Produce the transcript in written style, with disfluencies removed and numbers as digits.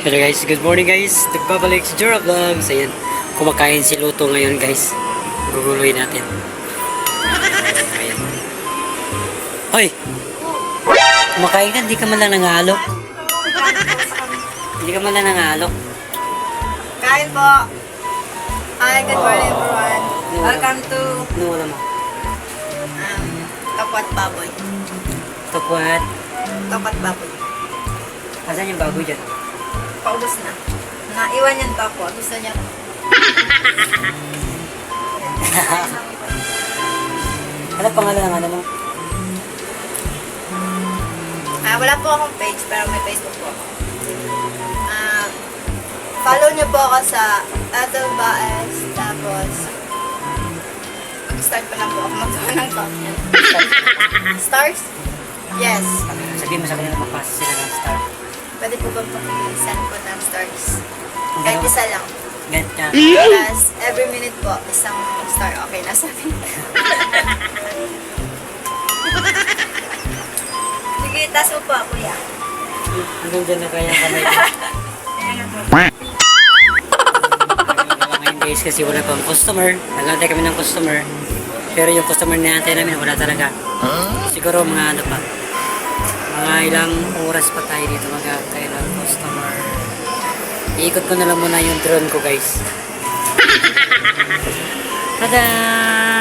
Hello guys, good morning guys. Nagbabalik si Jura Vlogs. Ayan, kumakain si Luto ngayon guys. Guguloy natin. Ayan. Hoy! Kumakain ka, hindi ka man lang nangalok. Hindi ka man lang nangalok. Kain po. Hi, good morning everyone. Welcome to Ano wala mo? Kapat Baboy. Tukwat. Kapat Baboy. Asan yung baboy dyan? Paubos na. Naiwan yan pa po. Gusto niya. Ano pangalan ng ano mo? Wala po akong page pero may Facebook po ako. Follow niyo po ako sa Ethel Baez. Tapos mag-start pa lang po ako maggawa ng content. Stars? Yes. Sabihin mo sa kanila magpasa sila ng star. Pwede po ba send po ng stars? Kahit isa lang. Ganyan. Tapos every minute po, isang star. Okay na sabi. Sige, taas mo po, kuya. Hanggang dyan na kaya kamay ko. Ngayon guys kasi wala pang customer. Nagantay kami ng customer. Pero yung customer na natin namin wala talaga. Siguro mga ano pa. Mga ilang oras pa tayo dito mag-antay ng customer. Iikot ko na lang muna yung drone ko guys. Tada!